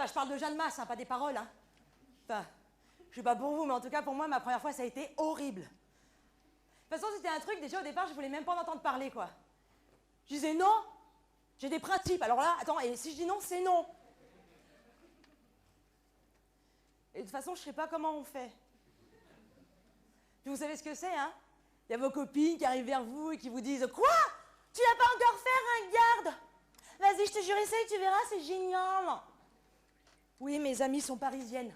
je parle de Jeanne Masse, hein, pas des paroles. Hein. Enfin, je sais pas pour vous, mais en tout cas pour moi, ma première fois, ça a été horrible. De toute façon, c'était un truc, déjà au départ, je voulais même pas en entendre parler, quoi. Je disais non, j'ai des principes. Alors là, attends, et si je dis non, c'est non. Et de toute façon, je sais pas comment on fait. Puis vous savez ce que c'est, hein? Il y a vos copines qui arrivent vers vous et qui vous disent « Quoi? Tu n'as pas encore fait un garde? Vas-y, je te jure, essaye, tu verras, c'est génial. » Oui, mes amies sont parisiennes.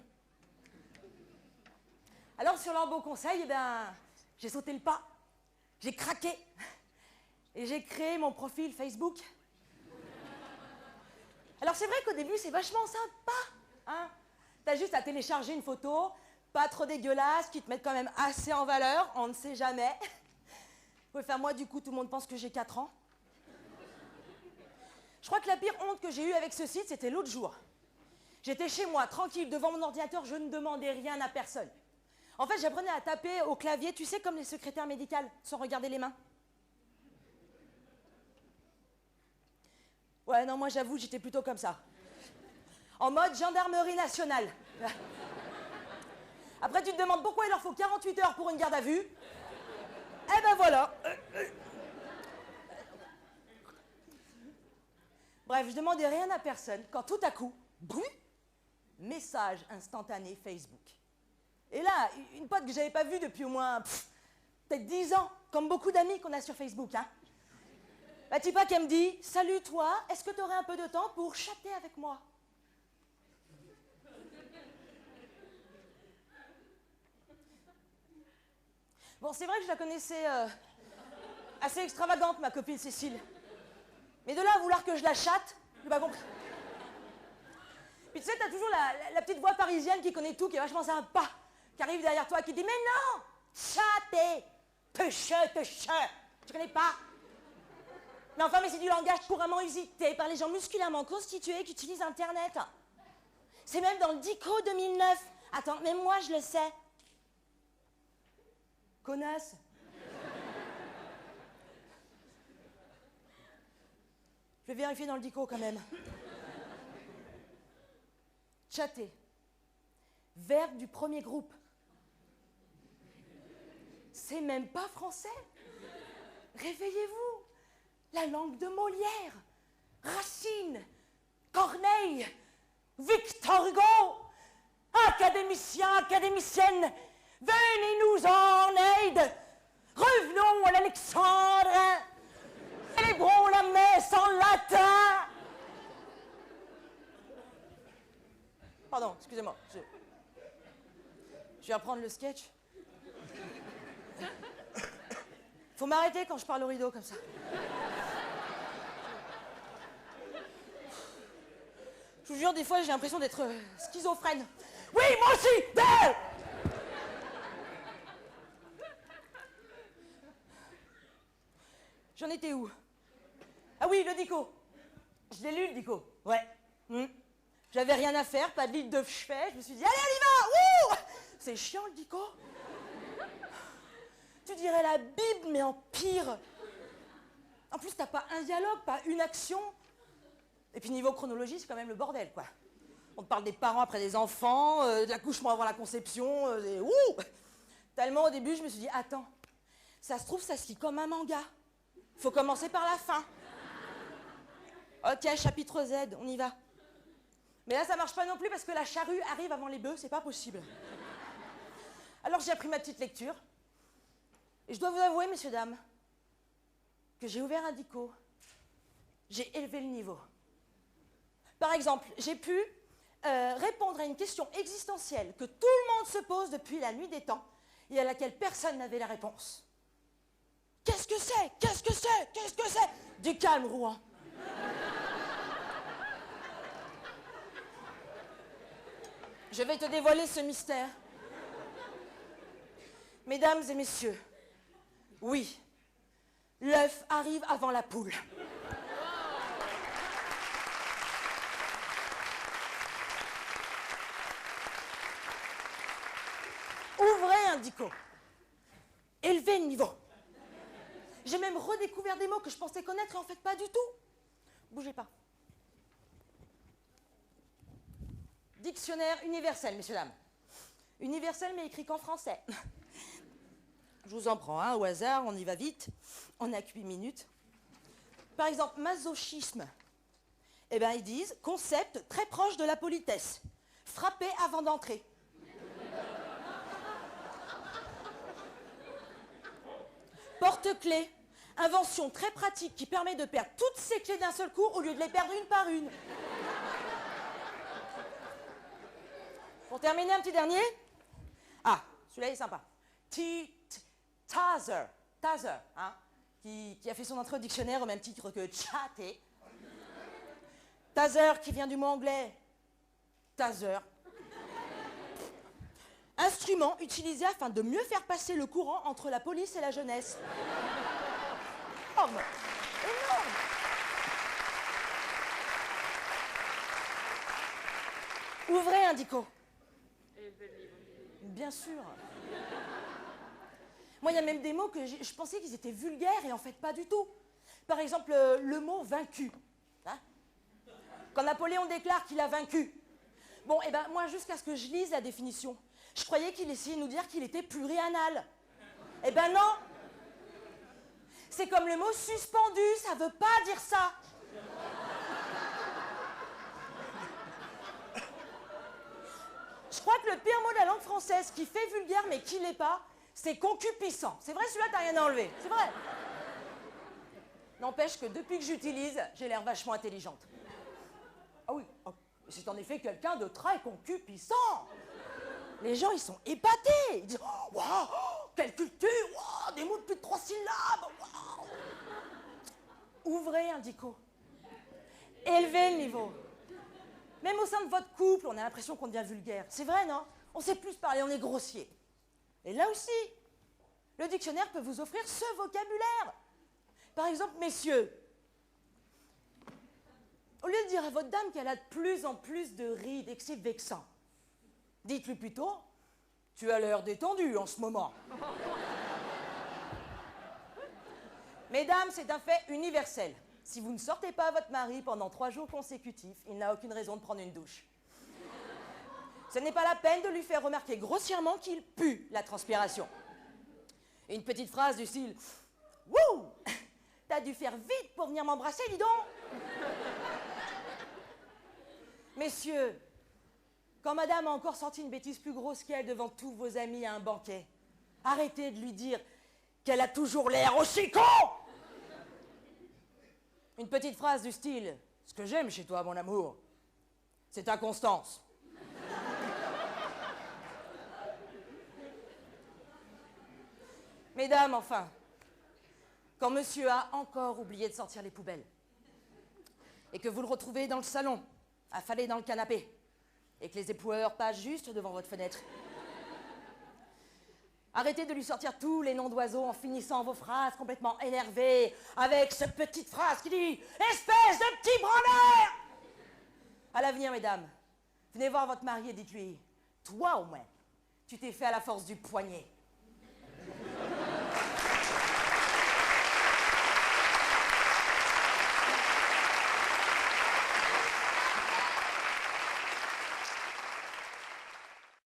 Alors, sur leur beau conseil, eh ben, j'ai sauté le pas. J'ai craqué. Et j'ai créé mon profil Facebook. Alors, c'est vrai qu'au début, c'est vachement sympa, hein? T'as juste à télécharger une photo, pas trop dégueulasse, qui te mettent quand même assez en valeur, on ne sait jamais. Ouais, enfin, moi, du coup, tout le monde pense que j'ai 4 ans. Je crois que la pire honte que j'ai eue avec ce site, c'était l'autre jour. J'étais chez moi, tranquille, devant mon ordinateur, je ne demandais rien à personne. En fait, j'apprenais à taper au clavier, tu sais, comme les secrétaires médicales, sans regarder les mains. Ouais, non, moi, j'avoue, j'étais plutôt comme ça. En mode gendarmerie nationale. Après, tu te demandes pourquoi il leur faut 48 heures pour une garde à vue. Eh ben voilà. Bref, je demandais rien à personne quand tout à coup, boum, message instantané Facebook. Et là, une pote que j'avais pas vue depuis au moins peut-être 10 ans, comme beaucoup d'amis qu'on a sur Facebook, hein. Bah, tu sais pas qu'elle me dit « Salut toi, est-ce que tu aurais un peu de temps pour chatter avec moi ?» Bon, c'est vrai que je la connaissais assez extravagante, ma copine Cécile. Mais de là à vouloir que je la chatte, j'ai pas compris. Puis tu sais, t'as toujours la petite voix parisienne qui connaît tout, qui est vachement sympa, qui arrive derrière toi, qui dit « Mais non, chatter, te. Tu connais pas? Mais enfin, mais c'est du langage couramment usité par les gens musculairement constitués qui utilisent Internet. C'est même dans le Dico 2009. Attends, même moi, je le sais. Connasse. Je vais vérifier dans le Dico quand même. Chatter. Verbe du premier groupe. C'est même pas français. Réveillez-vous. La langue de Molière, Racine, Corneille, Victor Hugo, académiciens, académiciennes, venez-nous en aide. Revenons à l'Alexandre. Célébrons la messe en latin. Pardon, excusez-moi. Je vais reprendre le sketch. Faut m'arrêter quand je parle au rideau comme ça. Je vous jure, des fois, j'ai l'impression d'être schizophrène. Oui, moi aussi. J'en étais où? Ah oui, le Dico. Je l'ai lu, le Dico. Ouais. J'avais rien à faire, pas de lit de chevet. Je me suis dit, allez, on y va. C'est chiant, le Dico. Tu dirais la Bible, mais en pire. En plus, t'as pas un dialogue, pas une action. Et puis niveau chronologie, c'est quand même le bordel, quoi. On te parle des parents après des enfants, de l'accouchement avant la conception, Tellement au début, je me suis dit, attends, ça se trouve, ça se lit comme un manga. Faut commencer par la fin. Ok, chapitre Z, on y va. Mais là, ça marche pas non plus parce que la charrue arrive avant les bœufs, c'est pas possible. Alors j'ai appris ma petite lecture. Et je dois vous avouer, messieurs, dames, que j'ai ouvert un Dico. J'ai élevé le niveau. Par exemple, j'ai pu répondre à une question existentielle que tout le monde se pose depuis la nuit des temps et à laquelle personne n'avait la réponse. Qu'est-ce que c'est? Qu'est-ce que c'est? Qu'est-ce que c'est? Du calme, Rouen. Je vais te dévoiler ce mystère. Mesdames et messieurs, oui, l'œuf arrive avant la poule. Ouvrez un Dico. Élevez le niveau. J'ai même redécouvert des mots que je pensais connaître et en fait pas du tout. Bougez pas. Dictionnaire universel, messieurs, dames. Universel, mais écrit qu'en français. Je vous en prends un au hasard, on y va vite. On n'a que 8 minutes. Par exemple, masochisme. Eh bien, ils disent concept très proche de la politesse. Frapper avant d'entrer. Porte-clés. Invention très pratique qui permet de perdre toutes ses clés d'un seul coup au lieu de les perdre une par une. Pour terminer, un petit dernier. Ah, celui-là est sympa. Taser. Taser, hein, qui a fait son entrée au dictionnaire au même titre que chatter. Taser qui vient du mot anglais. Taser. Instrument utilisé afin de mieux faire passer le courant entre la police et la jeunesse. Énorme. Énorme. Ouvrez, indico. Bien sûr. Moi, il y a même des mots que je pensais qu'ils étaient vulgaires et en fait pas du tout. Par exemple, le mot vaincu. Hein? Quand Napoléon déclare qu'il a vaincu. Bon, eh ben moi, jusqu'à ce que je lise la définition, je croyais qu'il essayait de nous dire qu'il était plurianal. Eh ben non. C'est comme le mot suspendu, ça veut pas dire ça. Je crois que le pire mot de la langue française qui fait vulgaire mais qui l'est pas, c'est concupiscent. C'est vrai, celui-là, t'as rien à enlever. C'est vrai. N'empêche que depuis que j'utilise, j'ai l'air vachement intelligente. Ah oui, c'est en effet quelqu'un de très concupiscent. Les gens, ils sont épatés. Ils disent « Waouh, quelle culture, wow, des mots de plus de 3 syllabes. Wow. » Ouvrez, indico. Élevez le niveau. Même au sein de votre couple, on a l'impression qu'on devient vulgaire. C'est vrai, non? On sait plus parler, on est grossier. Et là aussi, le dictionnaire peut vous offrir ce vocabulaire. Par exemple, messieurs, au lieu de dire à votre dame qu'elle a de plus en plus de rides et que c'est vexant, dites-lui plutôt « Tu as l'air détendu en ce moment. » Mesdames, c'est un fait universel. Si vous ne sortez pas votre mari pendant 3 jours consécutifs, il n'a aucune raison de prendre une douche. Ce n'est pas la peine de lui faire remarquer grossièrement qu'il pue la transpiration. Et une petite phrase du style « Wouh, t'as dû faire vite pour venir m'embrasser, dis donc !» Messieurs, quand madame a encore sorti une bêtise plus grosse qu'elle devant tous vos amis à un banquet, arrêtez de lui dire qu'elle a toujours l'air aussi con. Une petite phrase du style « Ce que j'aime chez toi, mon amour, c'est ta constance. » Mesdames, enfin, quand monsieur a encore oublié de sortir les poubelles et que vous le retrouvez dans le salon, affalé dans le canapé, et que les époueurs passent juste devant votre fenêtre, arrêtez de lui sortir tous les noms d'oiseaux en finissant vos phrases complètement énervées avec cette petite phrase qui dit « Espèce de petit branleur !» À l'avenir, mesdames, venez voir votre mari et dites-lui « Toi, au moins, tu t'es fait à la force du poignet.